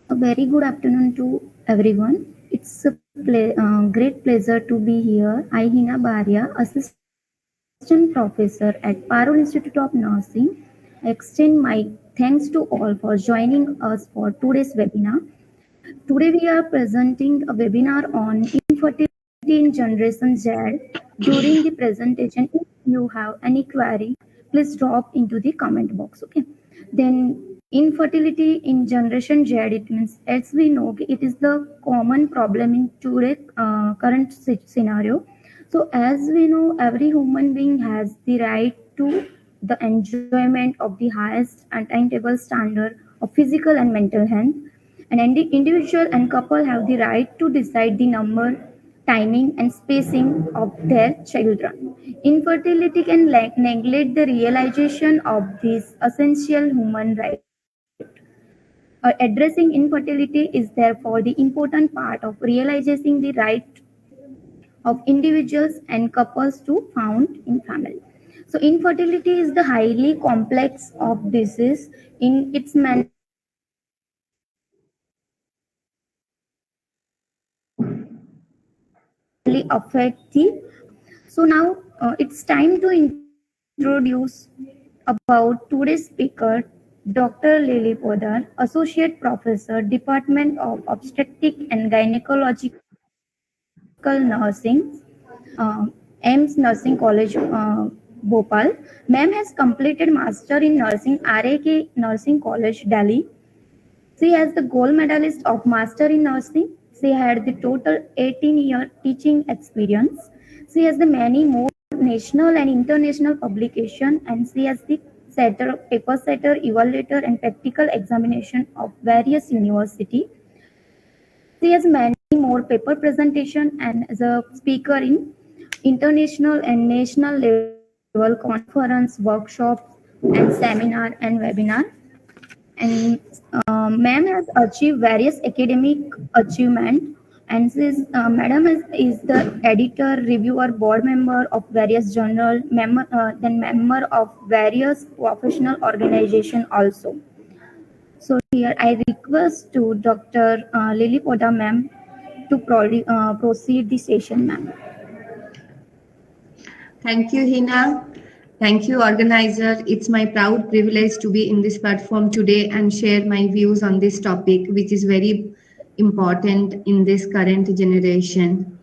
A very good afternoon to everyone. It's a great pleasure to be here. I, Hina Baria, Assistant Professor at Parul Institute of Nursing, extend my thanks to all for joining us for today's webinar. Today we are presenting a webinar on infertility in Generation Z. During the presentation, if you have any query, please drop into the comment box. Okay. Then infertility in Generation Z, it means as we know, it is the common problem in today's current scenario. So as we know, every human being has the right to the enjoyment of the highest attainable standard of physical and mental health, and the individual and couple have the right to decide the number, timing, and spacing of their children. Infertility can neglect the realization of this essential human right. Addressing infertility is therefore the important part of realizing the right of individuals and couples to found in family. So infertility is the highly complex of disease. In its many forms, affect the. So now it's time to introduce about today's speaker, Dr. Lily Podar, Associate Professor, Department of Obstetric and Gynecological Nursing, AIMS Nursing College, Bhopal. Ma'am has completed Master in Nursing, RAK Nursing College, Delhi. She has the gold medalist of Master in Nursing. She had the total 18-year teaching experience. She has the many more national and international publication, and she has the paper setter, evaluator, and practical examination of various university. She has many more paper presentation and as a speaker in international and national level conference, workshops, and seminar and webinar. And ma'am has achieved various academic achievement, and madam is the editor, reviewer, board member of various journal, then member of various professional organization also. So here I request to Dr. Lily Poda ma'am to proceed the session, ma'am. Thank you, Hina. Thank you, organizer. It's my proud privilege to be in this platform today and share my views on this topic, which is very important in this current generation.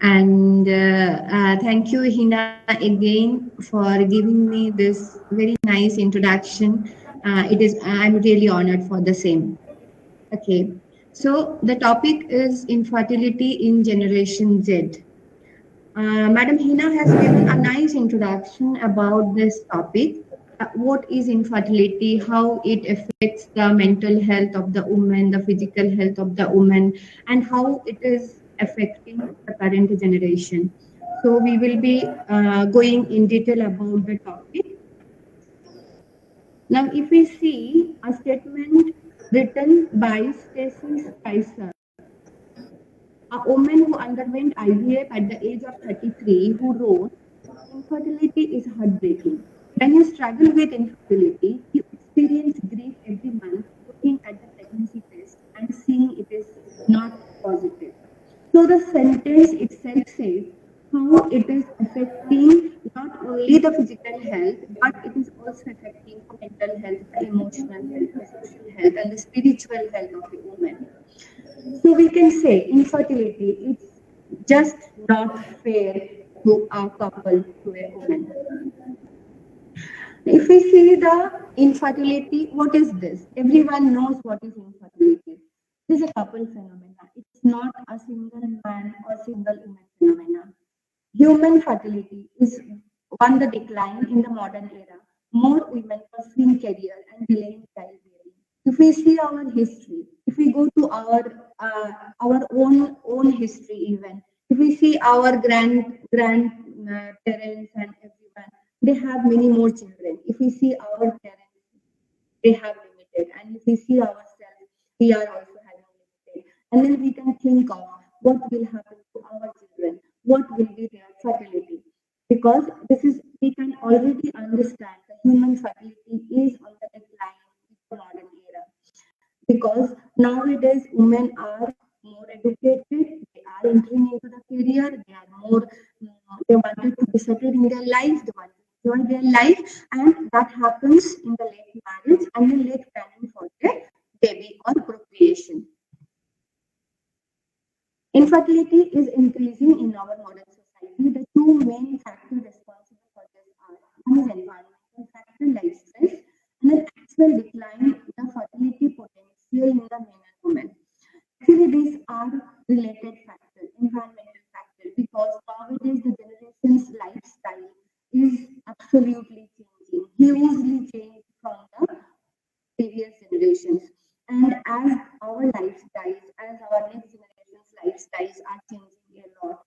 And thank you, Hina, again for giving me this very nice introduction. I'm really honored for the same. Okay, so the topic is infertility in Generation Z. Madam Hina has given a nice introduction about this topic. What is infertility, how it affects the mental health of the woman, the physical health of the woman, and how it is affecting the current generation. So we will be going in detail about the topic. Now, if we see a statement written by Stacy Spicer, a woman who underwent IVF at the age of 33, who wrote, "Infertility is heartbreaking. When you struggle with infertility, you experience grief every month looking at the pregnancy test and seeing it is not positive." So the sentence itself says how it is affecting not only the physical health, but it is also affecting the mental health, the emotional health, the social health, and the spiritual health of the woman. So we can say infertility is just not fair to a couple, to a woman. If we see the infertility, what is this? Everyone knows what is infertility. This is a couple phenomena. It's not a single man or single woman phenomena. Human fertility is on the decline in the modern era. More women pursuing career and delaying childbearing. If we see our history, if we go to our own history, even if we see our grandparents and everyone, they have many more children. If we see our parents, they have limited, and if we see ourselves, we are also having limited. And then we can think of what will happen to our children, what will be their fertility, because this is, we can already understand the human fertility is on the decline in the modern era, because Nowadays, women are more educated, they are entering into the career, they are more, they wanted to be settled in their life, they want to enjoy their life, and that happens in the late marriage and the late planning for their baby or procreation. Infertility is increasing in our modern society. The two main factors responsible for this are one is environmental factor like stress and an actual decline in the fertility potential in the men and women. Actually, these are related factors, environmental factors, because nowadays the generation's lifestyle is absolutely changing, hugely changed from the previous generations. And as our lifestyles, as our next generation's lifestyles are changing a lot,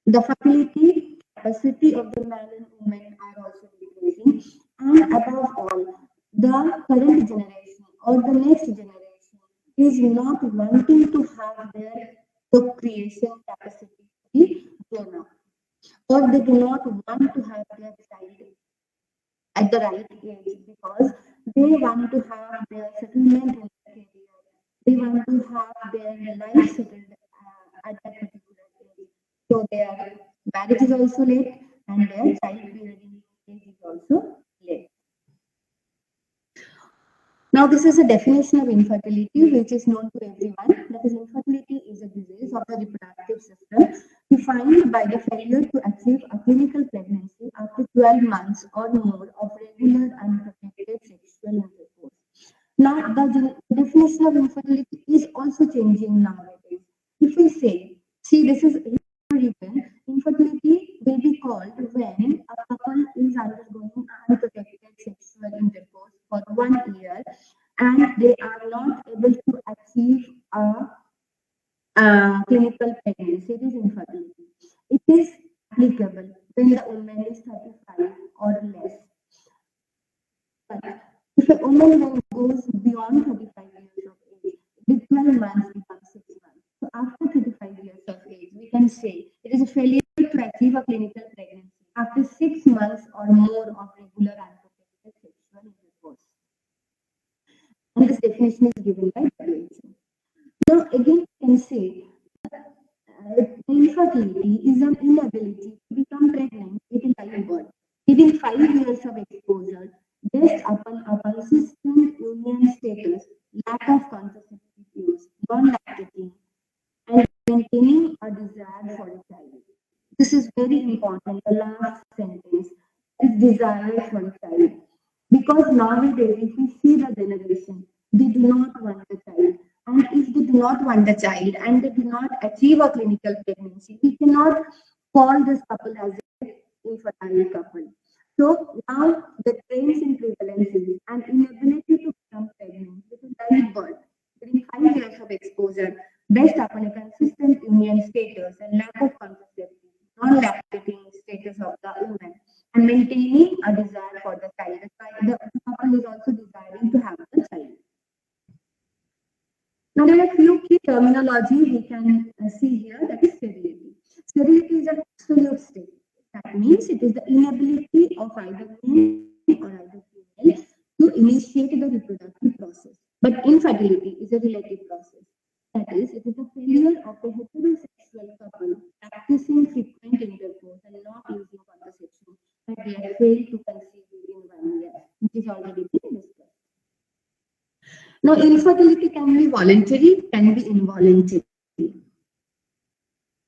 the fertility capacity of the man and woman are also decreasing. And above all, the current generation or the next generation is not wanting to have their procreation capacity be grown up, or they do not want to have their child at the right age because they want to have their settlement in their career. They want to have their life settled at that particular age. So their marriage is also late and their child bearing age is also late. Now, this is a definition of infertility which is known to everyone. That is, infertility is a disease of the reproductive system defined by the failure to achieve a clinical pregnancy after 12 months or more of regular unprotected sexual intercourse. Now, the definition of infertility is also changing nowadays. If we say, see, this is written, infertility will be called when a couple is undergoing unprotected sexual intercourse for 1 year and they are not able to achieve a clinical pregnancy. It is infertility. It is applicable when the woman is 35 or less. But if a woman then goes beyond 35 years of age, the 12 months becomes 6 months. So after 35 years of age, we can say it is a failure to achieve a clinical pregnancy after 6 months or more of regular unprotected sexual intercourse. And this definition is given by WHO. Now, again, we can say infertility is an inability to become pregnant with a live birth within 5 years of exposure based upon a consistent union status, lack of contraceptive use, non-lactating, and maintaining a desire for a child. This is very important. The last sentence is desire for a child. Because nowadays, if we see the generation, they do not want a child. And if they do not want a child and they do not achieve a clinical pregnancy, we cannot call this couple as an infertile couple. So now the trends in prevalences and inability to become pregnant with a live birth within 5 years of exposure based upon a consistent union status and lack of contraceptive, non-lactating status of the woman, and maintaining a desire for the child. The couple is also desiring to have the child. Now, there are few key terminology we can see here, that is sterility. Sterility is an absolute state. That means it is the inability of either male or either female to initiate the reproductive process. But infertility is a relative process. That is, it is the failure of a heterosexual couple practicing frequent intercourse and not using contraception that they have failed to conceive within 1 year, which is already been discussed. Now, infertility can be voluntary, can be involuntary.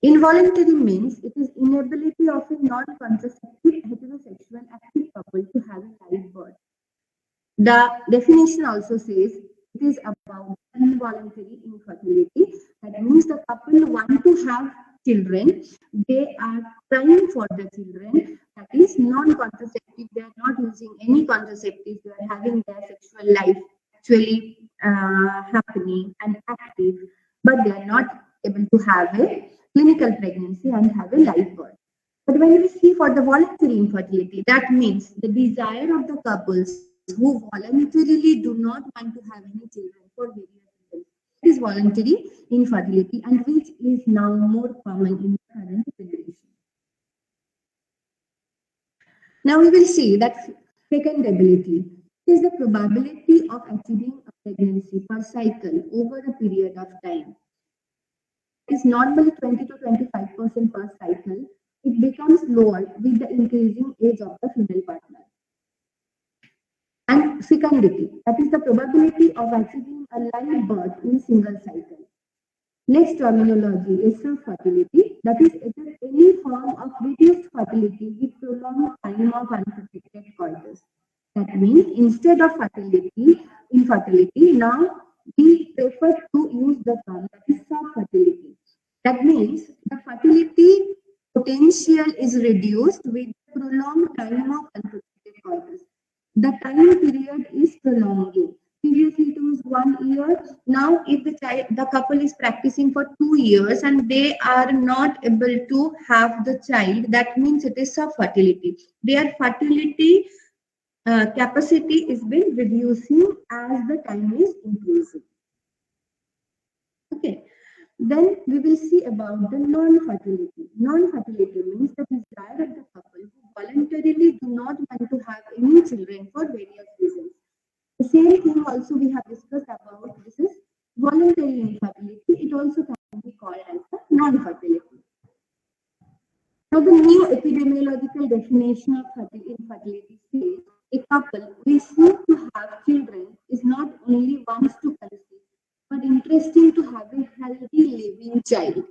Involuntary means it is inability of a non-contraceptive heterosexual active couple to have a live birth. The definition also says it is about involuntary infertility. That means the couple want to have children, they are trying for the children, that is non-contraceptive, they are not using any contraceptives, they are having their sexual life actually happening and active, but they are not able to have a clinical pregnancy and have a live birth. But when we see for the voluntary infertility, that means the desire of the couples who voluntarily do not want to have any children for various reasons. That is voluntary infertility, and which is now more common in the current generation. Now we will see that fecundability is the probability of achieving a pregnancy per cycle over a period of time, that is normally 20 to 25% per cycle, it becomes lower with the increasing age of the female partner. And fecundity, that is the probability of achieving a live birth in single cycle. Next terminology is fertility, that is it is any form of reduced fertility with prolonged time of unprotected coitus. That means instead of infertility, now we prefer to use the term that is subfertility. That means the fertility potential is reduced with prolonged time of unprotected coitus. The time period is prolonging. Previously it was 1 year. Now if the couple is practicing for 2 years and they are not able to have the child, that means it is subfertility. Their fertility capacity is been reducing as the time is increasing. Okay. Then we will see about the non-fertility. Non-fertility means the desire of the couple who voluntarily do not want to have any children for various reasons. The same thing also we have discussed about, this is voluntary infertility. It also can be called as the non-fertility. Now the new epidemiological definition of infertility says a couple wishing to have children is not only wants to conceive, but interesting to have a healthy living child.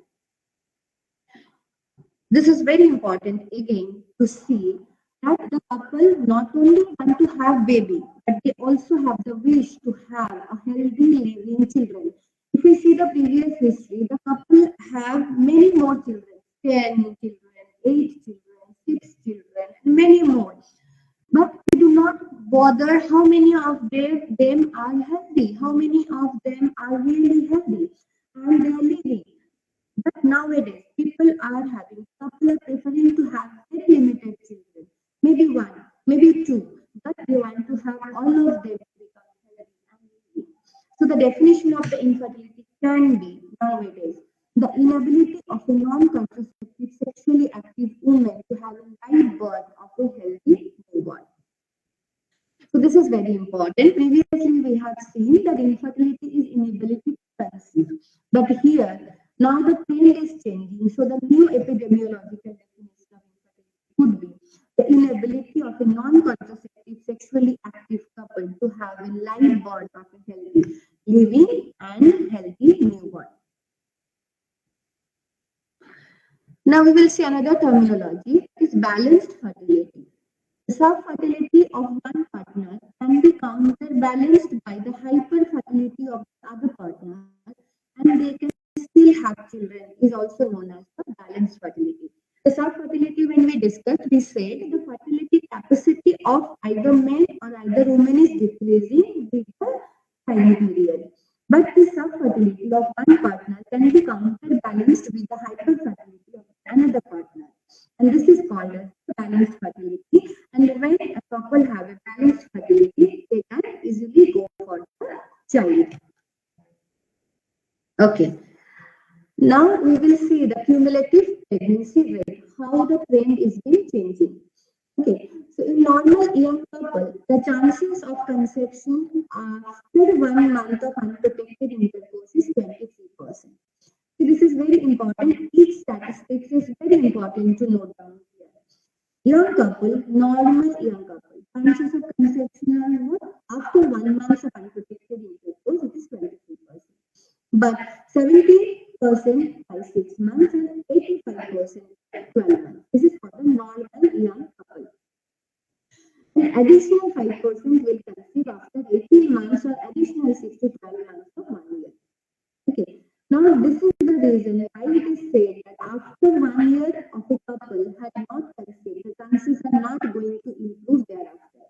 This is very important again to see that the couple not only want to have baby, but they also have the wish to have a healthy living children. If we see the previous history, the couple have many more children, 10 children, 8 children, 6 children, and many more. But we do not bother how many of them are healthy, how many of them are really healthy, and they are living. But nowadays, people are having, couple are preferring to have very limited children, maybe one, maybe two, but they want to have all of them become healthy and living. So the definition of the infertility can be nowadays the inability of a non-contraceptive sexually active woman to have a live birth of a healthy newborn. So this is very important. Previously, we have seen that infertility is inability to conceive. But here, now the trend is changing. So the new epidemiological definition of infertility could be the inability of a non-contraceptive sexually active couple to have a live birth of a healthy living and healthy newborn. Now we will see another terminology, is balanced fertility. The subfertility of one partner can be counterbalanced by the hyperfertility of the other partner, and they can still have children, is also known as the balanced fertility. The subfertility, when we discussed, we said the fertility capacity of either man or either woman is decreasing with the time period. But the subfertility of one partner can be counterbalanced with the hyperfertility of another partner. And this is called as balanced fertility. And when a couple have a balanced fertility, they can easily go for the child. Okay. Now we will see the cumulative pregnancy rate, how the trend is been changing. Okay, so in normal young couple, the chances of conception after 1 month of unprotected intercourse is 23%. So this is very important. Each statistics is very important to note down here. Young couple, normal young couple, chances of conception are after 1 month of unprotected intercourse, it is 23%. But 70% by 6 months and 85% 12 months. This is for the normal young couple. An additional 5% will conceive after 18 months or additional 6 to 12 months of 1 year. Okay. Now this is the reason why it is said that after 1 year of a couple had not conceived, the chances are not going to improve thereafter.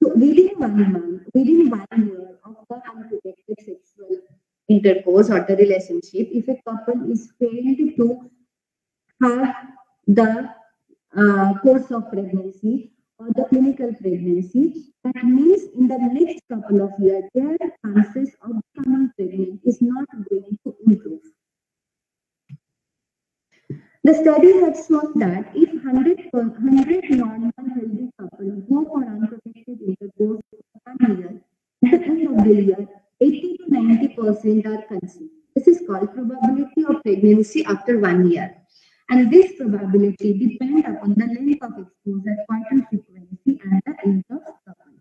So within 1 month, within 1 year of the unprotected sexual intercourse or the relationship, if a couple is failed to have the course of pregnancy or the clinical pregnancy, that means in the next couple of years, their chances of becoming pregnant is not going to improve. The study has shown that if 100 normal healthy couples go for unprotected intercourse for 1 year, at the end of the year, 90% are conceived. This is called probability of pregnancy after 1 year. And this probability depends upon the length of exposure, quantum frequency, and the age of couple.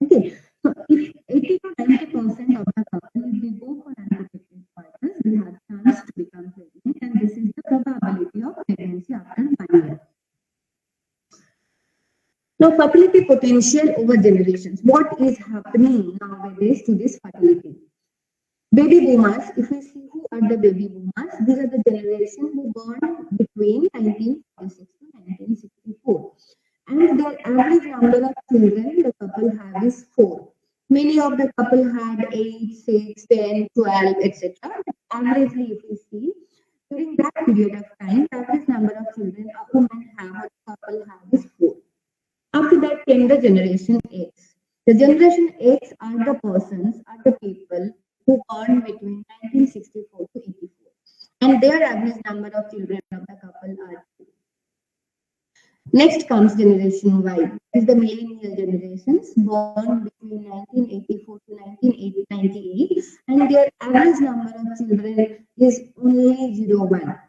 Okay, so if 80 to 90% of the couple, if they go for unprotected partners, they have chance to become pregnant, and this is the probability of pregnancy after 1 year. Now, fertility potential over generations. What is happening nowadays to this fertility? Baby boomers, if we see who are the baby boomers, these are the generation who born between 1946 to 1964. And their average number of children the couple have is 4. Many of the couple had 8, 6, 10, 12, etc. Averagely, if we see, during that period of time, the average number of children a woman have or a couple have is 4. After that came the generation X. The generation X are the persons, are the people who born between 1964 to 84. And their average number of children of the couple are 2. Next comes generation Y. This is the millennial generations born between 1984 to 1998, and their average number of children is only 0, 1.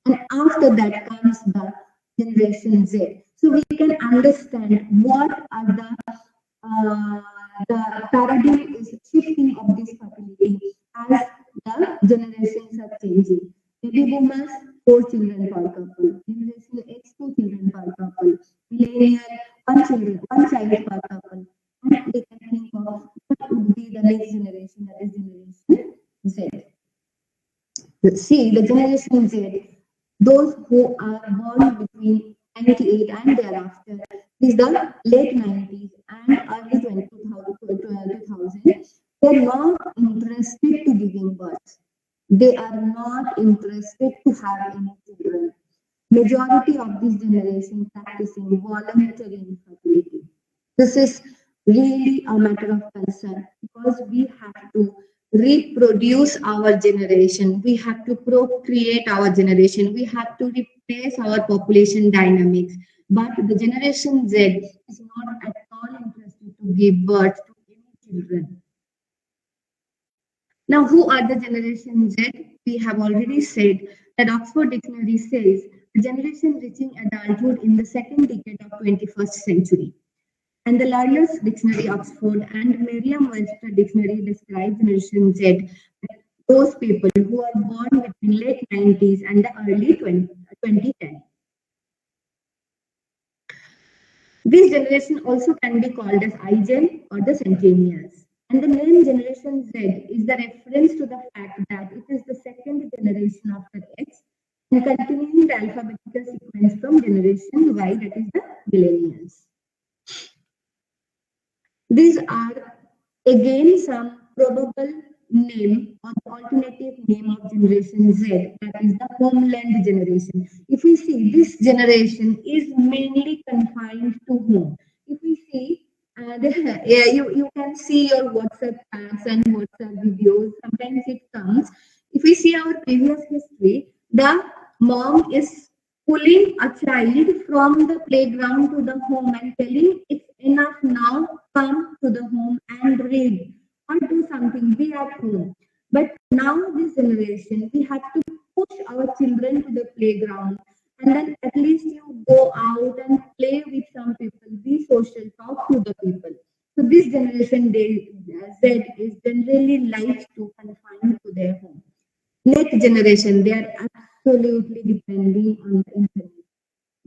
And after that comes the generation Z. So we can understand what are the paradigm is shifting of this fertility as the generations are changing. Baby boomers, 4 children per couple. Generation X, 2 children per couple. Millennial, 1 child per couple. And they can think of what would be the next generation, that is generation Z. Let's see, the generation Z, those who are born between 98 and thereafter, is the late 90s and early 2000. They are not interested to giving birth. They are not interested to have any children. Majority of this generation practicing voluntary infertility. This is really a matter of concern because we have to reproduce our generation. We have to procreate our generation. We have to replace our population dynamics. But the generation Z is not at all interested to give birth to any children. Now, who are the generation Z? We have already said that Oxford Dictionary says the generation reaching adulthood in the second decade of 21st century. And the Lawyer's Dictionary, Oxford, and Merriam-Webster Dictionary describe generation Z, those people who are born between late 90s and the early 2010. This generation also can be called as iGen or the centennials. And the name generation Z is the reference to the fact that it is the second generation after X and continuing the alphabetical sequence from generation Y, that is the millennials. These are again some probable name or alternative name of generation Z, that is the homeland generation. If we see, this generation is mainly confined to home. If we see, you can see your WhatsApp chats and WhatsApp videos. Sometimes it comes. If we see our previous history, the mom is pulling a child from the playground to the home and telling it's enough now, come to the home and read or do something, be at home. But now this generation, we have to push our children to the playground and then at least you go out and play with some people, be social, talk to the people. So this generation Z is generally likes to confine to their home. Next generation, they are absolutely depending on the internet.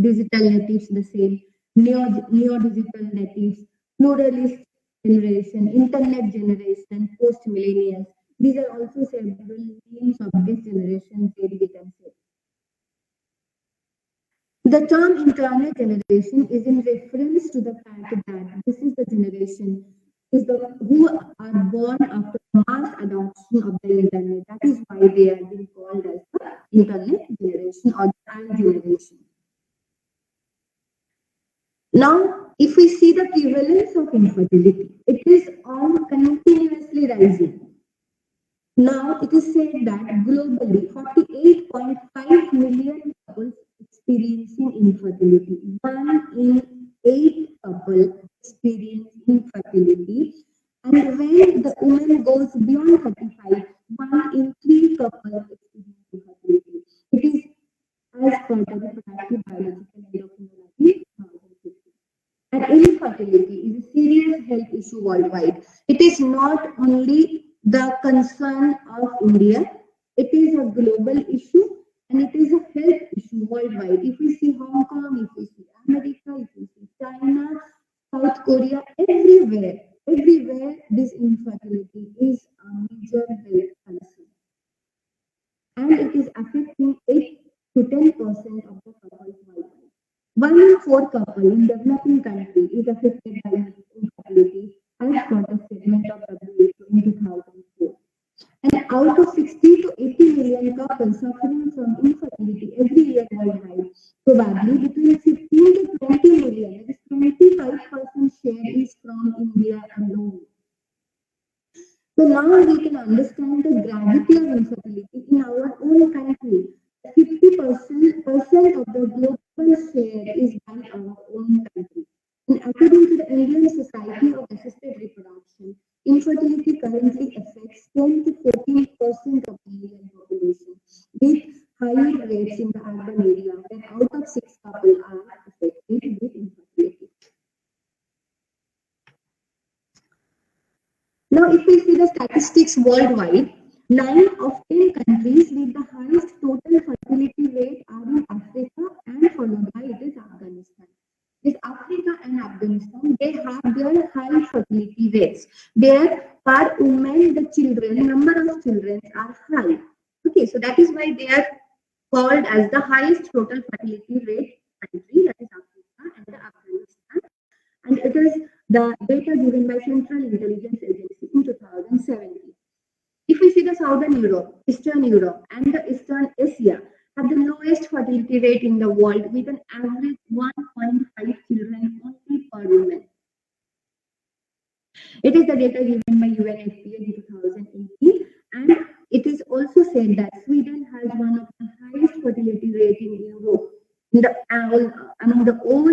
Digital natives, the same. Neo-digital natives, pluralist generation, internet generation, post-millennials. These are also several names of this generation, we can say. The term internet generation is in reference to the fact that this is the generation who are born after mass adoption of the internet. That is why they are being called as the internet generation or the I generation. Now, if we see the prevalence of infertility, it is on continuously rising. Now, it is said that globally, 48.5 million couples experiencing infertility. 1 in 8 couples experience infertility, And when the woman goes beyond 35, 1 in 3 couples experience infertility. It is as per the reproductive biological endocrinology 2015. And infertility is a serious health issue worldwide. It is not only the concern of India, it is a global issue and it is a health issue worldwide. If we see Hong Kong, if we see America, if we see China, South Korea, everywhere this infertility is a major health concern. And it is affecting 8 to 10% of the couples worldwide. 1 in 4 couple in developing country is affected by infertility as per the statement of WHO in 2004. And out of 60 to 80 million couples suffering from infertility every year worldwide, probably between 15 to 20 million, that is 25% share is from India alone. So now we can understand the gravity of infertility in our own country. 50% of the global share is by our own country. And according to the Indian Society of Assisted Reproduction, infertility currently affects 10 to 14% of the Indian population, with higher rates in the urban area, where out of 6 couples are affected with infertility. Now, if we see the statistics worldwide, 9 of 10 countries with the highest total fertility rate are in Africa and followed by it is Afghanistan. This Africa and Afghanistan, they have their high fertility rates. There, per woman, the children, number of children are high. Okay, so that is why they are called as the highest total fertility rate country, that is Africa and the Afghanistan. And it is the data given by Central Intelligence Agency in 2017. If we see the Southern Europe, Eastern Europe, and the Eastern Asia have the lowest fertility rate in the world with an average 1.5 children only per woman. It is the data given by UNFPA in 2018, and it is also said that Sweden has one of the highest fertility rate in Europe. In the among the whole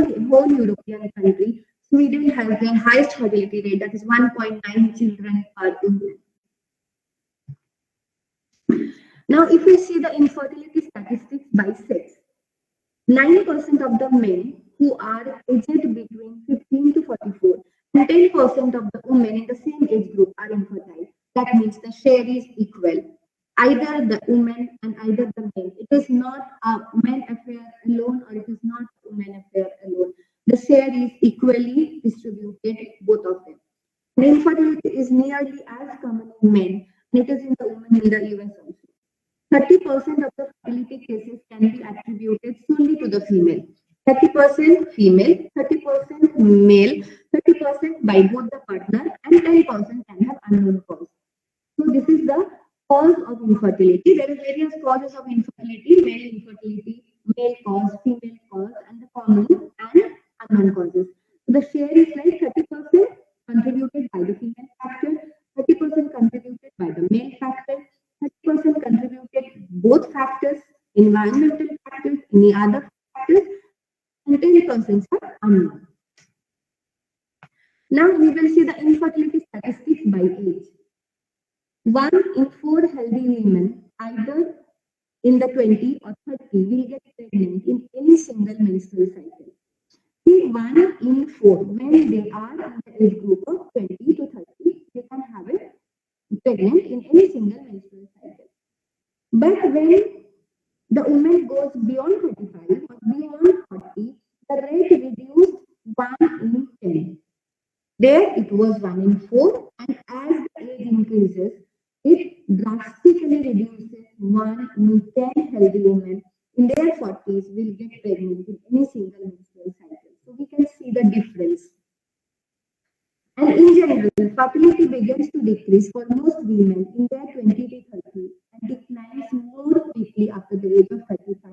European country, Sweden has the highest fertility rate, that is 1.9 children per woman. Now, if we see the infertility statistics by sex, 9% of the men who are aged between 15 to 44 and 10% of the women in the same age group are infertile. That means the share is equal. Either the women and either the men. It is not a men affair alone or it is not a women affair alone. The share is equally distributed, both of them. And infertility is nearly as common in men, and it is in the women in the US also. 30% of the fertility cases can be attributed solely to the female. 30% female, 30% male, 30% by both the partner, and 10% can have unknown cause. So this is the cause of infertility. There are various causes of infertility: male cause, female cause, and the common and unknown causes. So the share is like 30% contributed by the female factor, 30% contributed by the male factor, 30% contributed both factors, environmental factors, any other factors, and 10% are unknown. Now we will see the infertility statistics by age. 1 in 4 healthy women, either in the 20 or 30, will get pregnant in any single menstrual cycle. See, 1 in 4, when they are in the age group of 20 to 30, they can have it pregnant in any single menstrual cycle. But when the woman goes beyond 35 or beyond 40, the rate reduced 1 in 10. There it was 1 in 4, and as the age increases, it drastically reduces 1 in 10 healthy women in their 40s will get pregnant in any single menstrual cycle. So we can see the difference. And in general, fertility begins to decrease for most women in their 20 to 30 and declines more quickly after the age of 35.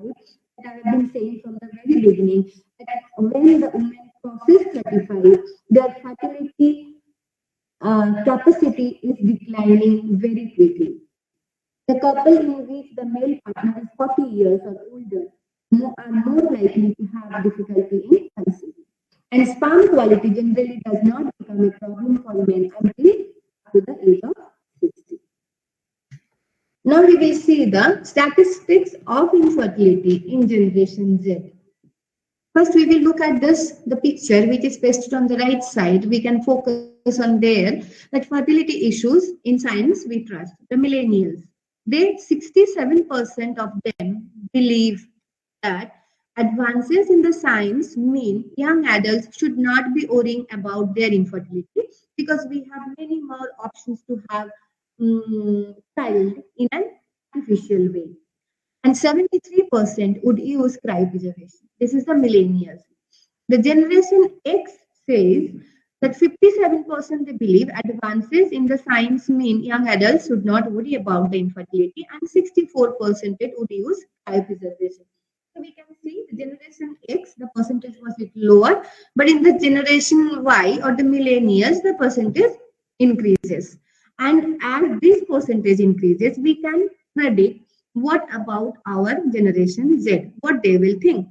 And I have been saying from the very beginning that when the woman crosses 35, their fertility capacity is declining very quickly. The couple in which the male partner is 40 years or older are more likely to have difficulty in conceiving. And sperm quality generally does not become a problem for men until to the age of 60. Now we will see the statistics of infertility in Generation Z. First, we will look at the picture which is pasted on the right side. We can focus on there that fertility issues in science we trust. The millennials, they 67% of them believe that advances in the science mean young adults should not be worrying about their infertility because we have many more options to have child in an artificial way. And 73% would use cryopreservation. This is the millennials. The Generation X says that 57% they believe advances in the science mean young adults should not worry about the infertility, and 64% would use cryopreservation. So we can see the Generation X, the percentage was a little lower, but in the Generation Y or the millennials, the percentage increases. And as this percentage increases, we can predict what about our Generation Z, what they will think.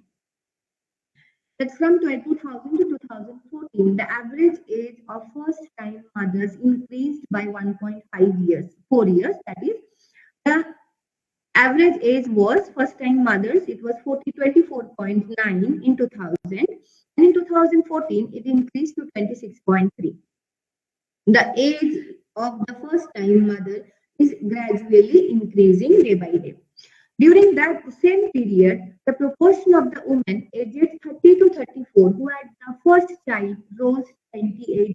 That from 2000 to 2014, the average age of first-time mothers increased by 1.5 years, 4 years. That is, the average age was first-time mothers. It was 24.9 in 2000, and in 2014 it increased to 26.3. The age of the first-time mother is gradually increasing day by day. During that same period, the proportion of the women aged 30 to 34 who had the first child rose 28%.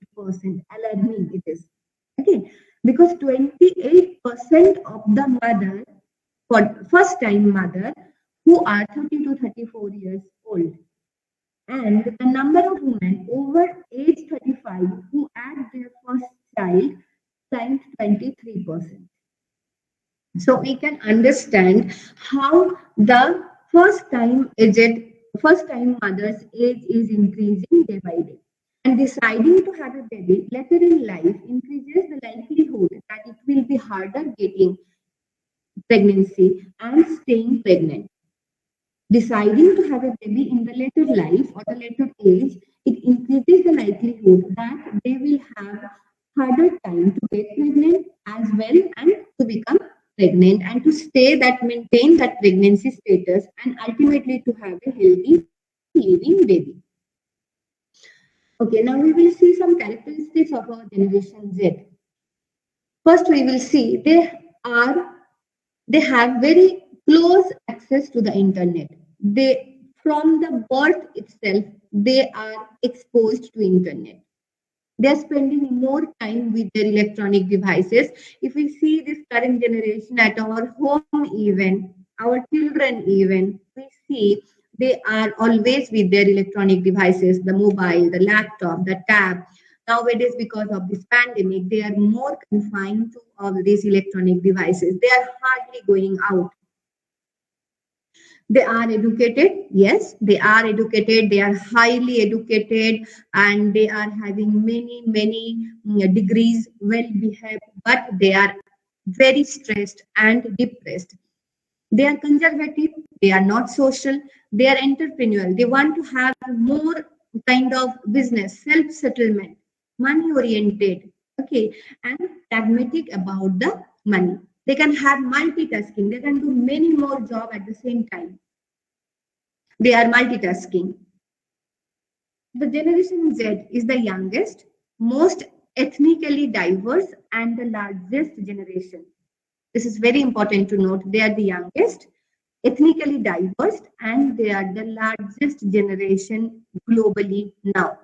Alarming it is. Okay, because 28% of the mother, for first time mother, who are 30 to 34 years old. And the number of women over age 35 who had their first child climbed 23%. So we can understand how the first time mother's age is increasing day by day. And deciding to have a baby later in life increases the likelihood that it will be harder getting pregnancy and staying pregnant. Deciding to have a baby in the later life or the later age, it increases the likelihood that they will have harder time to get pregnant as well and to become pregnant and to stay that maintain that pregnancy status and ultimately to have a healthy living baby. Okay, now we will see some characteristics of our Generation Z. First, we will see they have very close access to the internet. They from the birth itself they are exposed to internet. They are spending more time with their electronic devices. If we see this current generation at our home even, our children even, we see they are always with their electronic devices, the mobile, the laptop, the tab. Nowadays, because of this pandemic, they are more confined to all these electronic devices. They are hardly going out. They are educated, yes, they are educated, they are highly educated, and they are having many degrees, well behaved, but they are very stressed and depressed. They are conservative, they are not social, they are entrepreneurial, they want to have more kind of business, self settlement, money oriented, okay, and pragmatic about the money. They can have multitasking, they can do many more job at the same time. They are multitasking. The Generation Z is the youngest, most ethnically diverse, and the largest generation. This is very important to note. They are the youngest, ethnically diverse, and they are the largest generation globally now.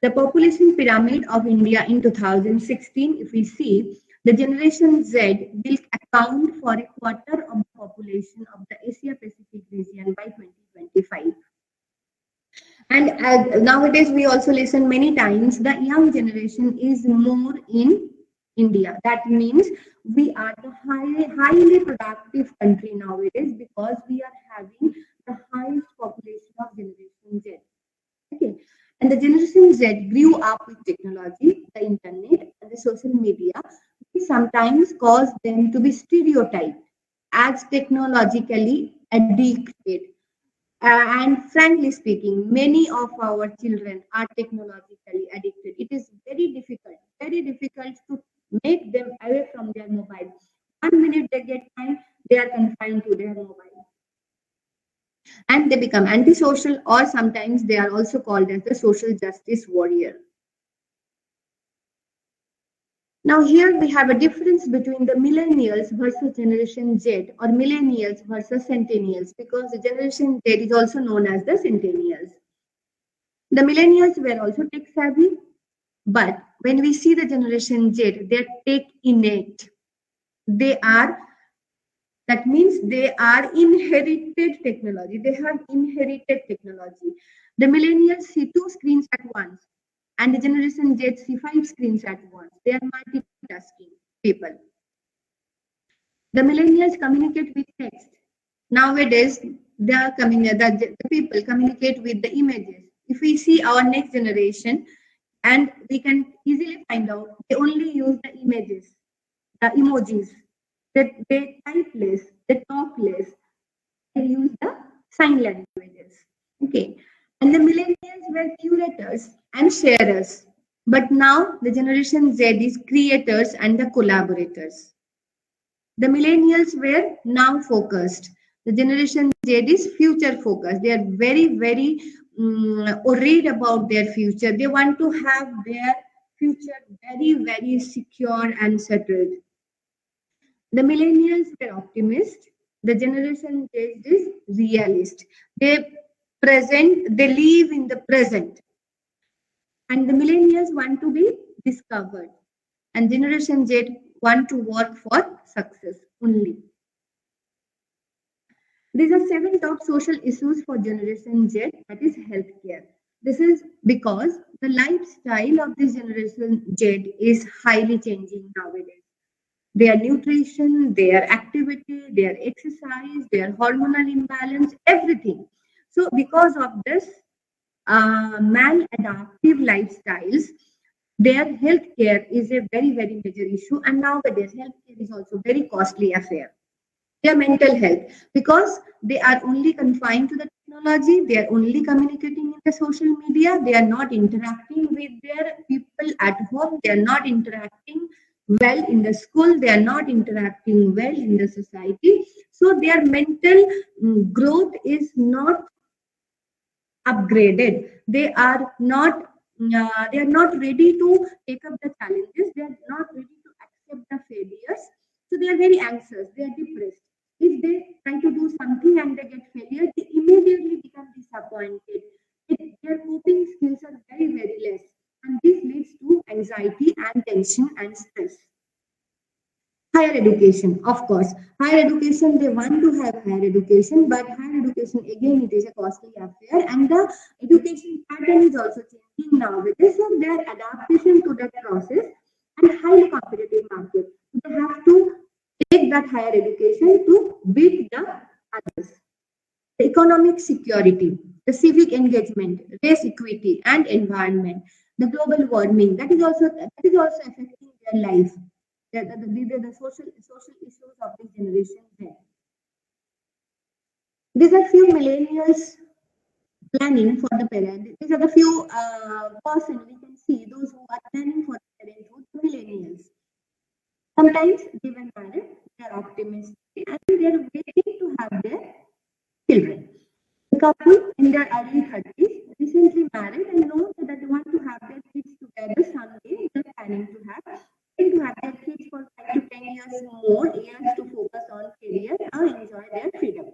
The population pyramid of India in 2016, if we see, the Generation Z will account for a quarter of the population of the Asia Pacific region by 2025. And as nowadays, we also listen many times the young generation is more in India. That means we are the highly productive country nowadays because we are having the highest population of Generation Z. Okay. And the Generation Z grew up with technology, the internet, and the social media, which sometimes cause them to be stereotyped as technologically addicted. And frankly speaking, many of our children are technologically addicted. It is very difficult make them away from their mobile. 1 minute they get time, they are confined to their mobile. And they become antisocial, or sometimes they are also called as the social justice warrior. Now here we have a difference between the millennials versus Generation Z, or millennials versus centennials, because the Generation Z is also known as the centennials. The millennials were also tech savvy, but when we see the Generation Z, they're tech innate. They are, that means they are inherited technology. They have inherited technology. The millennials see two screens at once, and the Generation Z see five screens at once. They are multitasking people. The millennials communicate with text. Nowadays, the people communicate with the images. If we see our next generation, and we can easily find out, they only use the images, the emojis. They type less, they talk less, they use the sign languages. Okay. And the millennials were curators and sharers. But now the Generation Z is creators and the collaborators. The millennials were now focused. The Generation Z is future focused. They are very, very worried about their future. They want to have their future very, very secure and settled. The millennials were optimists. The Generation Z is realist. They live in the present. And the millennials want to be discovered. And Generation Z want to work for success only. These are 7 top social issues for Generation Z, that is healthcare. This is because the lifestyle of this Generation Z is highly changing nowadays. Their nutrition, their activity, their exercise, their hormonal imbalance, everything. So, because of this maladaptive lifestyles, their healthcare is a very, very major issue. And nowadays, healthcare is also very costly affair. Their mental health, because they are only confined to the technology, they are only communicating in the social media, they are not interacting with their people at home, they are not interacting well in the school, they are not interacting well in the society. So their mental growth is not upgraded. They are not ready to take up the challenges, they are not ready to accept the failures. So they are very anxious, they are depressed. If they try to do something and they get failure, they immediately become disappointed. Their coping skills are very, very less, and this leads to anxiety and tension and stress. Higher education, of course. Higher education, they want to have higher education, but higher education, again, it is a costly affair, and the education pattern is also changing nowadays. So their adaptation to that process and highly competitive market, they have to take that higher education to beat the others. The economic security, the civic engagement, race equity, and environment, the global warming, that is also affecting their life. The social issues of this generation there. These are few millennials planning for the parent. These are the few person we can see, those who are planning for parenthood, the millennials. Sometimes they were married, they are optimistic, and they are waiting to have their children. The couple in their early 30s recently married and know that they want to have their kids together someday. They're planning to have their kids for 5 to 10 years more years to focus on career and enjoy their freedom.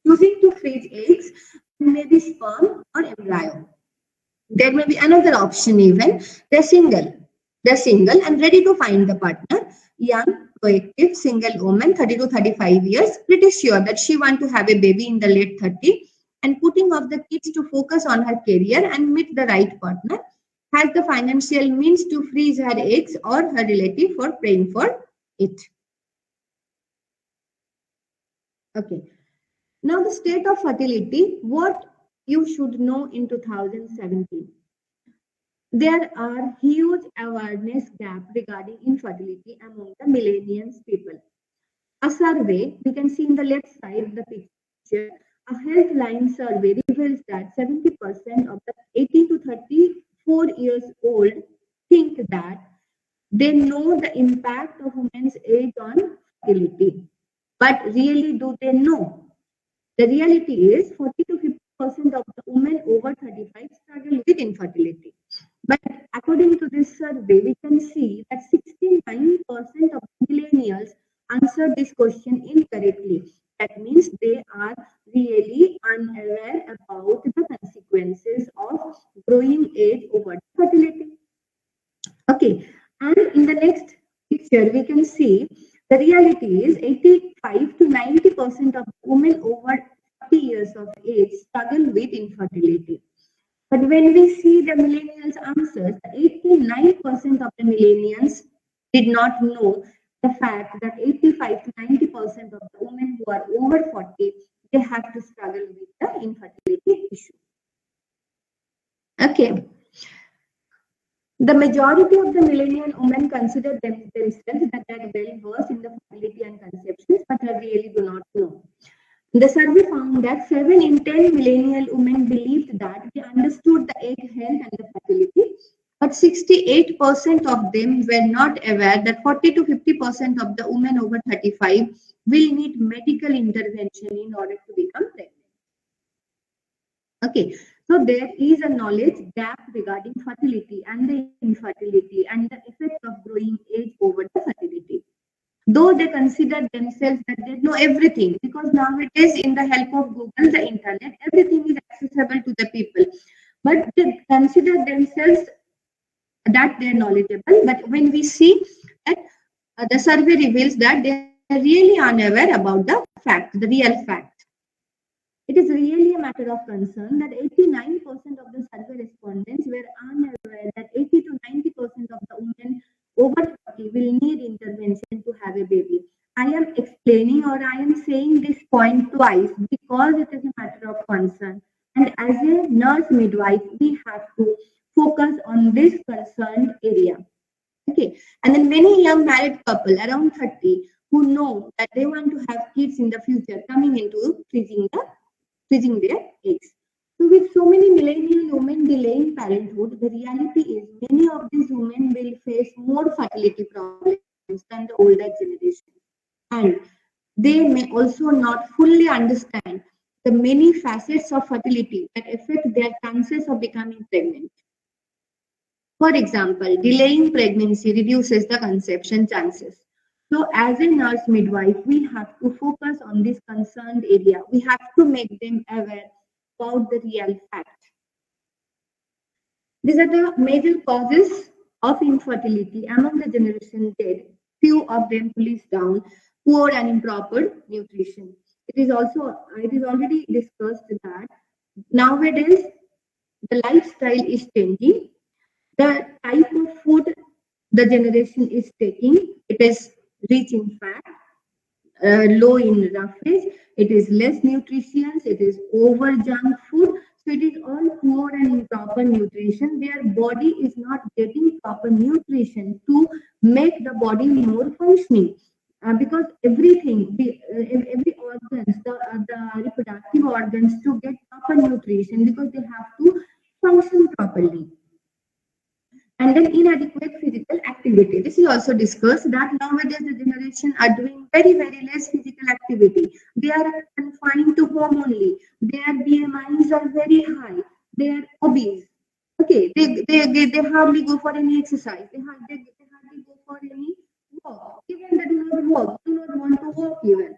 Choosing to freeze eggs, maybe sperm or embryo. There may be another option even. They're single. They're single and ready to find the partner. Young, proactive, single woman, 30 to 35 years, pretty sure that she want to have a baby in the late 30s and putting off the kids to focus on her career and meet the right partner. Has the financial means to freeze her eggs or her relative for praying for it. Okay. Now the state of fertility, what you should know in 2017. There are huge awareness gap regarding infertility among the millennials people. A survey, you can see in the left side the picture, a Healthline survey reveals that 70% of the 18 to 34 years old think that They know the impact of women's age on fertility. But really, do they know? The reality is 40 to 50% of the women over 35 struggle with infertility. But according to this survey, we can see that 69% of millennials answered this question incorrectly. That means they are really unaware about the consequences of growing age over fertility. Okay, and in the next picture, we can see the reality is 85 to 90% of women over 40 years of age struggle with infertility. But when we see the millennials' answers, 89% of the millennials did not know the fact that 85 to 90% of the women who are over 40, they have to struggle with the infertility issue. Okay. The majority of the millennial women consider themselves that they are well versed in the fertility and conceptions, but they really do not know. The survey found that 7 in 10 millennial women believed that they understood the egg health and the fertility, but 68% of them were not aware that 40 to 50% of the women over 35 will need medical intervention in order to become pregnant. Okay, so there is a knowledge gap regarding fertility and the infertility and the effect of growing age over the fertility. Though they consider themselves that they know everything, because nowadays in the help of Google, the internet, everything is accessible to the people. But they consider themselves that they're knowledgeable. But when we see that the survey reveals that they are really unaware about the fact, the real fact. It is really a matter of concern that 89% of the survey respondents were unaware that 80 to 90% of the women over 40 will need intervention to have a baby. I am explaining or I am saying this point twice because it is a matter of concern. And as a nurse midwife, we have to focus on this concerned area. Okay. And then many young married couple around 30 who know that they want to have kids in the future coming into freezing their eggs. So with so many millennial women delaying parenthood, the reality is many of these women will face more fertility problems than the older generation. And they may also not fully understand the many facets of fertility that affect their chances of becoming pregnant. For example, delaying pregnancy reduces the conception chances. So, as a nurse midwife, we have to focus on this concerned area. We have to make them aware about the real fact. These are the major causes of infertility among the generation Z. Few of them to list down: poor and improper nutrition. It is already discussed that nowadays the lifestyle is changing. The type of food the generation is taking, it is rich in fat, low in roughage, it is less nutritious, it is over junk food. So it is all poor and improper nutrition. Their body is not getting proper nutrition to make the body more functioning. Because everything, every organs, the reproductive organs to get proper nutrition because they have to function properly. And then inadequate physical activity. This is also discussed that nowadays the generation are doing very, very less physical activity. They are confined to home only. Their BMIs are very high. They are obese. Okay, they hardly go for any exercise. They hardly go for any walk. Even they do not walk, do not want to walk even.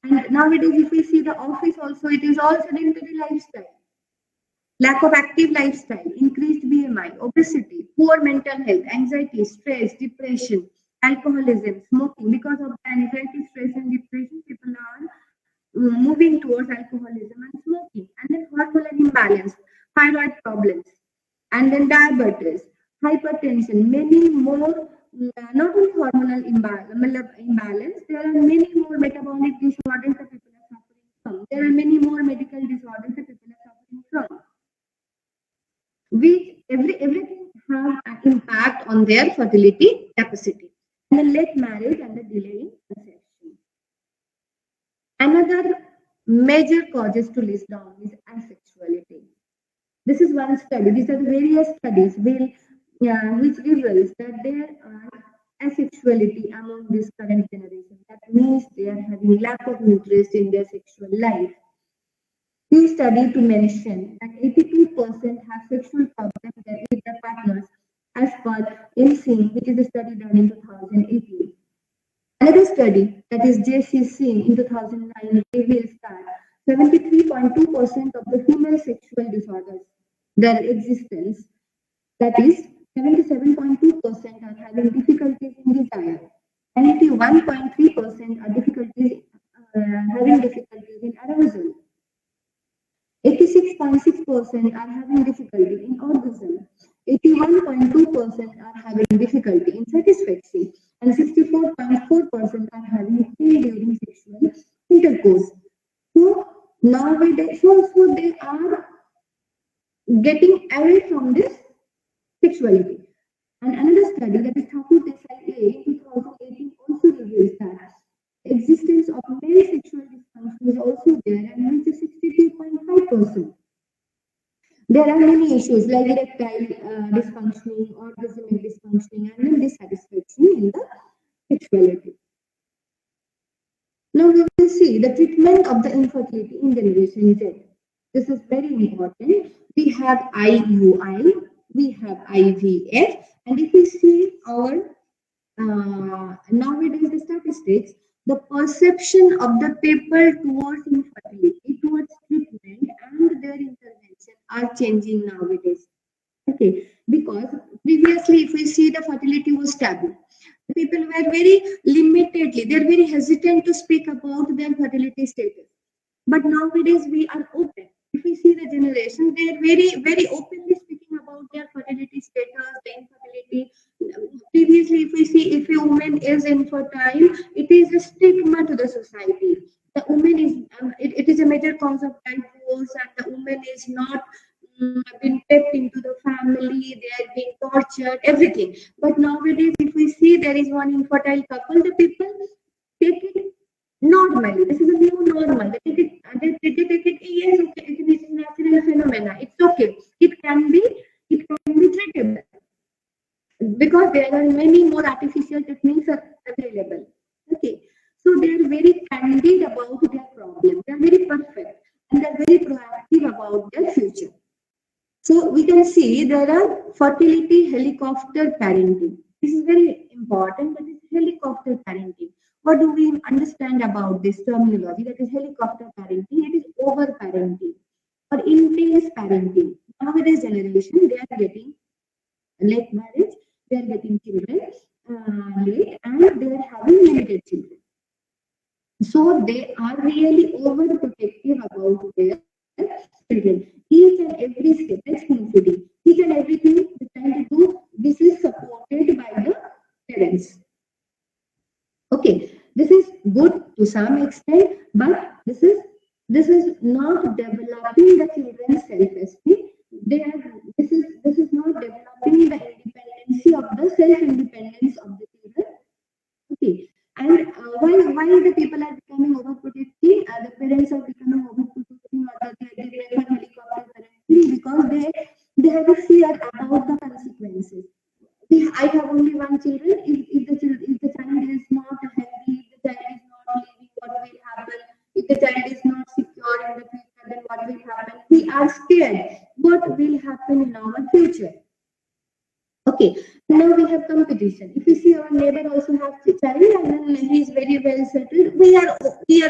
And nowadays, if we see the office also, it is all sedentary lifestyle. Lack of active lifestyle, increased BMI, obesity, poor mental health, anxiety, stress, depression, alcoholism, smoking. Because of the anxiety, stress, and depression, people are moving towards alcoholism and smoking. And then hormonal imbalance, thyroid problems, and then diabetes, hypertension, many more. Not only hormonal imbalance, there are many more metabolic disorders that people are suffering from. There are many more medical disorders that people are suffering from. Everything have an impact on their fertility capacity. And the late marriage and the delay in conception. Another major causes to list down is asexuality. This is one study. These are the various studies which reveals that there are sexuality among this current generation. That means they are having lack of interest in their sexual life. New study to mention that 82% have sexual problems with their partners as per IMSIN, which is a study done in 2018. Another study, that is JCC in 2009, reveals that 73.2% of the female sexual disorders, their existence, that is 77.2% are having difficulties in desire, 91.3% are having difficulties in arousal, 86.6% are having difficulty in orgasm, 81.2% are having difficulty in satisfaction, and 64.4% are having pain during sexual intercourse. So nowadays, so they are getting away from this sexuality. And another study, that is Thakur Desai in 2018, also reveals that existence of male sexual dysfunction is also there, and reaches 62.5%. There are many issues like erectile dysfunctioning, orgasmic dysfunctioning, and then dissatisfaction in the sexuality. Now we will see the treatment of the infertility in Generation Z. This is very important. We have IUI, we have IVF, and if we see our nowadays the statistics, the perception of the people towards infertility, towards treatment and their intervention are changing nowadays. Okay, because previously, if we see, the fertility was taboo. People were very limitedly, they're very hesitant to speak about their fertility status. But nowadays, we are open. If we see the generation, they are very openly speaking about their fertility status, the infertility. Previously, if we see, if a woman is infertile, it is a stigma to the society. The woman is, it is a major cause of divorce, and the woman is not been kept into the family, they are being tortured, everything. But nowadays, if we see there is one infertile couple, the people take it normally. This is a new normal. They take it, they take it, yes, okay, it is a natural phenomena. It's okay. It can be treatable because there are many more artificial techniques are available. Okay, so they are very candid about their problem. They are very perfect and they are very proactive about their future. So we can see there are fertility helicopter parenting. This is very important. That is helicopter parenting. What do we understand about this terminology? That is helicopter parenting. It is over parenting or intense parenting. Nowadays generation, they are getting late marriage, they are getting children late, and they are having limited children. So they are really overprotective about their children. Each and every step, responsibility, each and everything they try to do, this is supported by the parents. Okay, this is good to some extent, but this is not developing the children's self-esteem. This is not developing the independency of the self-independence of the children. Okay, and why the people are becoming overprotective? The parents are becoming overprotective, or they prefer helicopter parenting because they have a fear about the consequences. I have only one children. If the child is not healthy, if the child is not living, what will happen? If the child is not secure in the future, then what will happen? We are scared. What will happen in our future? Okay, now we have competition. If you see our neighbor also has a child and then he is very well settled, we are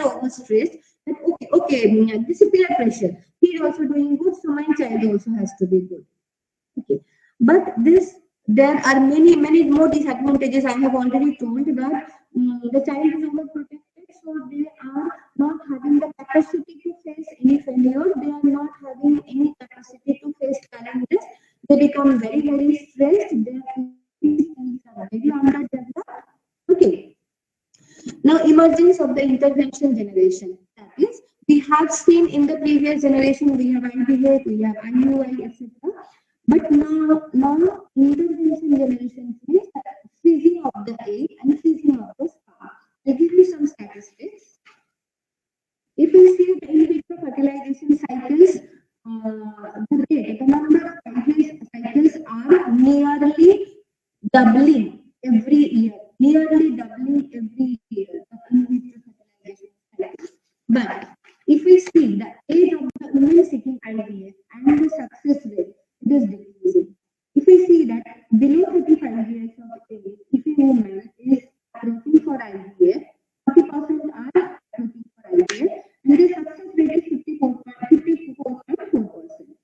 almost stressed. That okay, this is peer pressure. He is also doing good, so my child also has to be good. Okay, but there are many more disadvantages. I have already told that the child is overprotected, so they are not having the capacity to face any failure. They are not having any capacity to face challenges. They become very stressed. Their skills are very underdeveloped. Okay. Now, emergence of the intervention generation. That is, we have seen in the previous generation, we have IVF, we have IUI, etc. But now intervention generation is freezing of the egg and freezing of the sperm. I'll give you some statistics. If we see the in vitro fertilization cycles, the number of cycles are nearly doubling every year. nearly doubling every year the in vitro fertilization cycle. But if we see the age of the women seeking IVF and the success rate, it is decreasing. If we see that below 35 years of age, if a woman is approaching for IVF, 40% are approaching for IVF, and the success rate is 54.4%.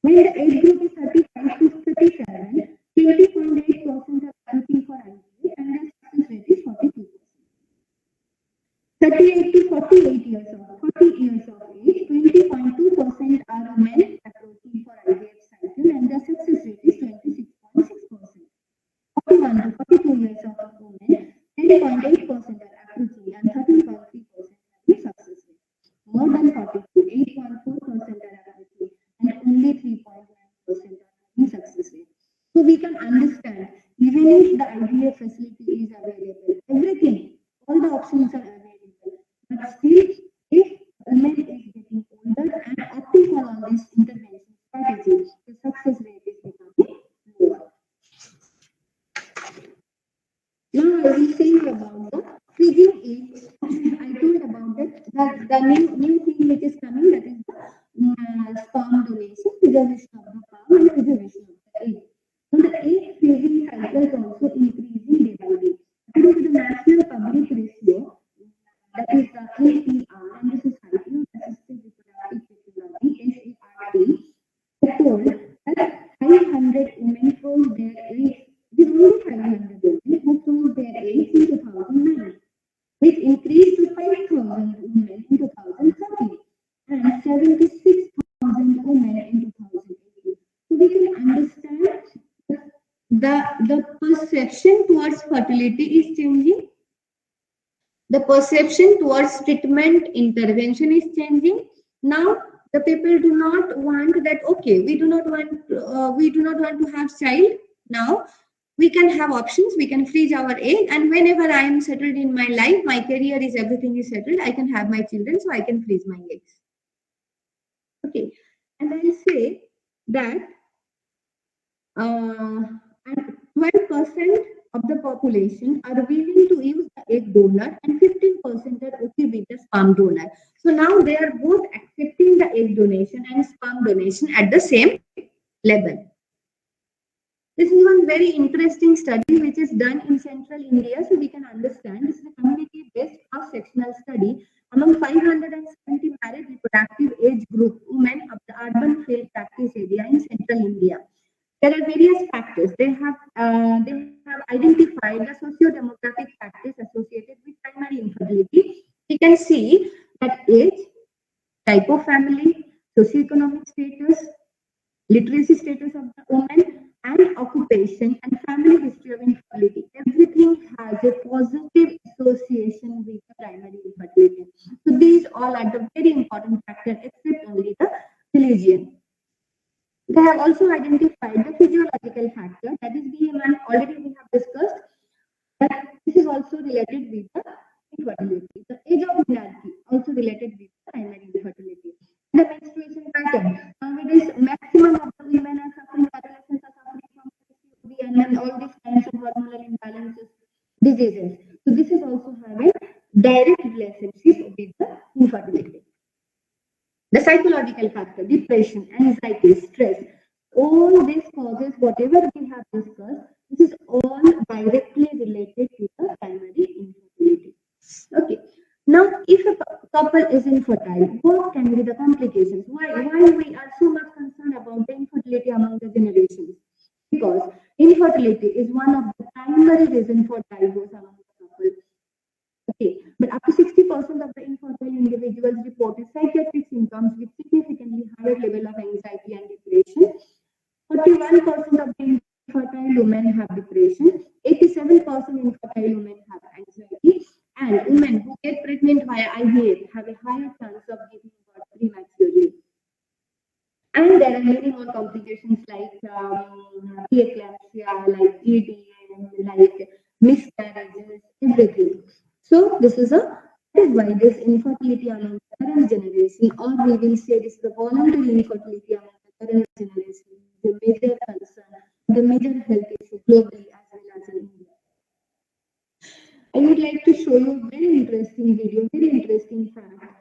When the age group is 35 to 37, 20.8% are approaching for IVF, and the success rate is 42%. 38 to 48 years of 40 years of age, 20.2% are women approaching for IVF cycle, and the success rate is 26.6%. 41 to 42 years of women, 10.8% are approaching, and 13.3% have success rate. More than 42, 8.4% are approaching, and only 3.9% are having success rate. So we can understand, even if the IVF facility is available, everything, all the options are available, but still, if women is getting older and opting for all these intervention strategies, the success rate is becoming lower. Now I will say about the freezing age. I told about it. The new thing which is coming, that is the sperm donation, preservation of the sperm and preservation of the egg. So the egg freezing cycle is also increasing day by day. According to the National Public Ratio, that is the APR, and the Society of Assisted Reproductive Technology, SART, told that 500 women froze their eggs. It is only 500 women who froze their eggs in 2009, which increased to 5,000 women in 2013 and 76,000 women in 2018. So we can understand the perception towards fertility is changing. The perception towards treatment intervention is changing. Now the people do not want that, okay, we do not want to have child. Now we can have options, we can freeze our egg, and whenever I am settled in my life, my career is, everything is settled, I can have my children, so I can freeze my eggs. Okay, and I'll say that and 12% of the population are willing to use the egg donor, and 15% are okay with the sperm donor. So now they are both accepting the egg donation and sperm donation at the same level. This is one very interesting study which is done in central India, so we can understand. This is a community-based cross-sectional study among 570 married reproductive age group women of the urban field practice area in central India. There are various factors. They have identified the socio-demographic factors associated with primary infertility. We can see that age, type of family, socioeconomic status, literacy status of the woman, and occupation and family history of infertility. Everything has a positive association with the primary infertility. So these all are the very important factors, except only the religion. They have also identified the physiological factor, that is BMI. Already we have discussed that this is also related with the infertility. The age of menarche also related with primary infertility. The menstruation pattern. Nowadays, maximum of the women are suffering, adolescents are suffering from PCOD and all these kinds of hormonal imbalances, diseases. So this is also having direct relationship with the infertility. The psychological factor, depression, anxiety, stress, all these causes, whatever we have discussed, this is all directly related to the primary infertility. Okay. Now, if a couple is infertile, what can be the complications? Why we are so much concerned about the infertility among the generations? Because infertility is one of the primary reasons for divorce among the couple. Okay, but up to 60% of the infertile individuals reported psychiatric symptoms with significantly higher level of anxiety and depression. 41% of the infertile women have depression. 87% infertile women have anxiety. And women who get pregnant via IVF have a higher chance of giving birth prematurely. And there are many more complications like preeclampsia, like EDM, like miscarriages, everything. So this is why this infertility among the current generation, or we will say this is the voluntary infertility among the current generation, the major concern, the major health issue globally as well as in India. I would like to show you a very interesting video, very interesting fact.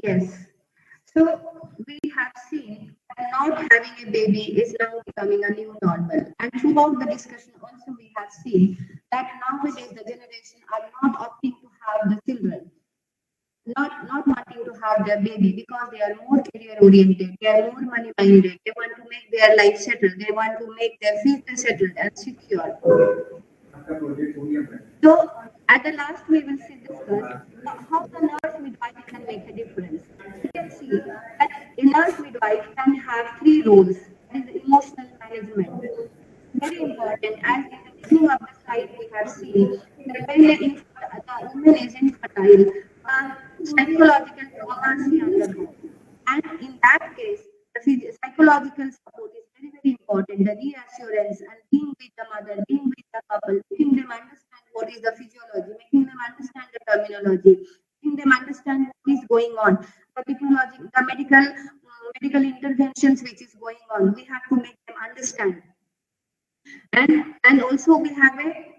Yes. So we have seen that not having a baby is now becoming a new normal. And throughout the discussion also we have seen that nowadays the generation are not opting to have the children, not wanting to have their baby because they are more career oriented, they are more money minded, they want to make their life settled, they want to make their future settled and secure. So at the last we will see discuss how the nurse midwife can make a difference. We can see that a nurse midwife can have three roles. That is emotional management. Very important, as in the beginning of the slide we have seen that when the woman is infertile, the psychological trauma she undergoes. And in that case, the psychological support is very, very important. The reassurance and being with the mother, being with the couple, making them understand what is the physiology, making them understand the terminology, making them understand what is going on, the technology, the medical interventions which is going on. We have to make them understand. And also we have a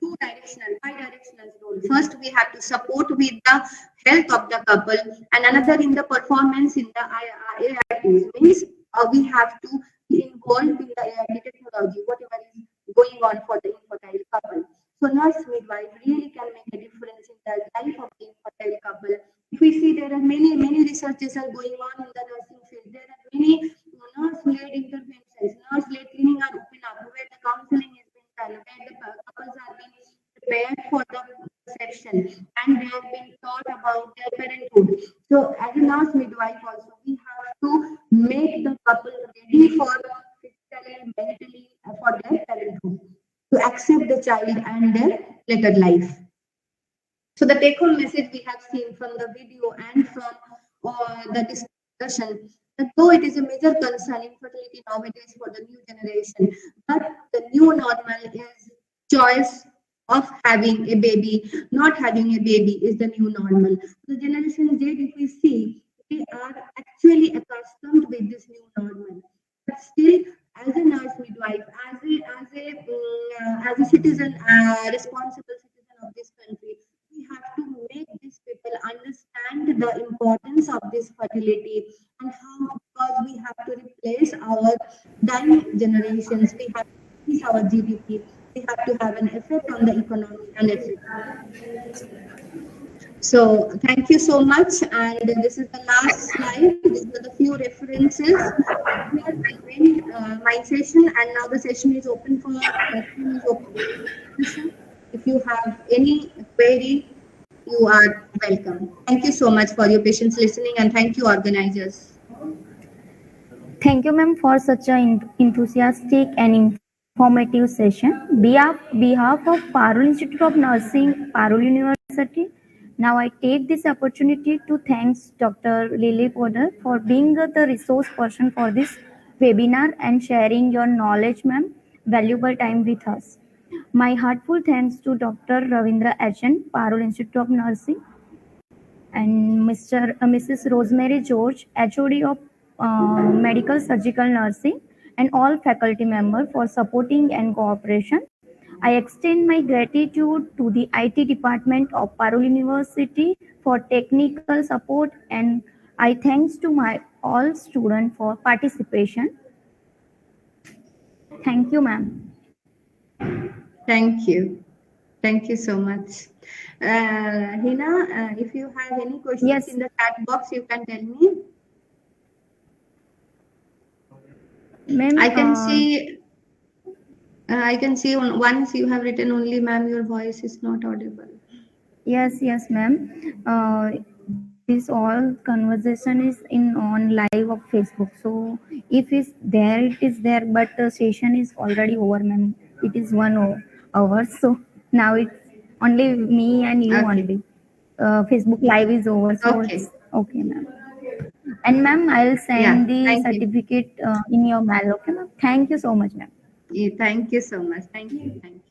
two directional, bi-directional role. First, we have to support with the health of the couple, and another in the performance in the AITs. Means we have to be involved in the AIT technology, whatever is going on for the infertile couple. So nurse midwife really can make a difference in the life of the infertile couple. If we see, there are many researches are going on in the nursing field. There are many nurse-led interventions, nurse-led cleaning are open up, where the counseling is being done, where the couples are being prepared for the conception, and they have been taught about their parenthood. So as a nurse midwife also, we have to make the couple ready for physically, mentally, for their parenthood, to accept the child and their later life. So the take-home message we have seen from the video and from the discussion, that though it is a major concern, infertility nowadays for the new generation, but the new normal is choice of having a baby. Not having a baby is the new normal. The generation Z, if we see, they are actually accustomed with this new normal. But still, as a nurse midwife, as a citizen, responsible citizen of this country, we have to make these people understand the importance of this fertility, and how, because we have to replace our dying generations, we have to increase our GDP, we have to have an effect on the economy, and etc. So thank you so much. And this is the last slide. These are the few references. Here I end my session, and now the session is open for discussion. If you have any query, you are welcome. Thank you so much for your patience listening, and thank you, organizers. Thank you, ma'am, for such an enthusiastic and informative session. Behalf of Parul Institute of Nursing, Parul University, now I take this opportunity to thank Dr. Lily Poddar for being the resource person for this webinar and sharing your knowledge, ma'am, valuable time with us. My heartfelt thanks to Dr. Ravindra Achen, Parul Institute of Nursing, and Mrs. Rosemary George, HOD of Medical Surgical Nursing, and all faculty members for supporting and cooperation. I extend my gratitude to the IT department of Parul University for technical support, and I thanks to my all students for participation. Thank you, ma'am. Thank you. Thank you so much. Hina, if you have any questions Yes, in the chat box, you can tell me. ma'am. I can see. I can see once you have written only, ma'am, your voice is not audible. Yes, ma'am. This all conversation is in on live of Facebook. So if it's there, it is there, but the session is already over, ma'am. It is 1 hour, so now it's only me and you Okay. only. Facebook live is over, so it's Okay. okay, ma'am. And ma'am, I'll Yeah. send the Thank you. certificate in your mail. Okay, ma'am. Thank you so much, ma'am. Yeah, thank you so much. Thank you. Thank you.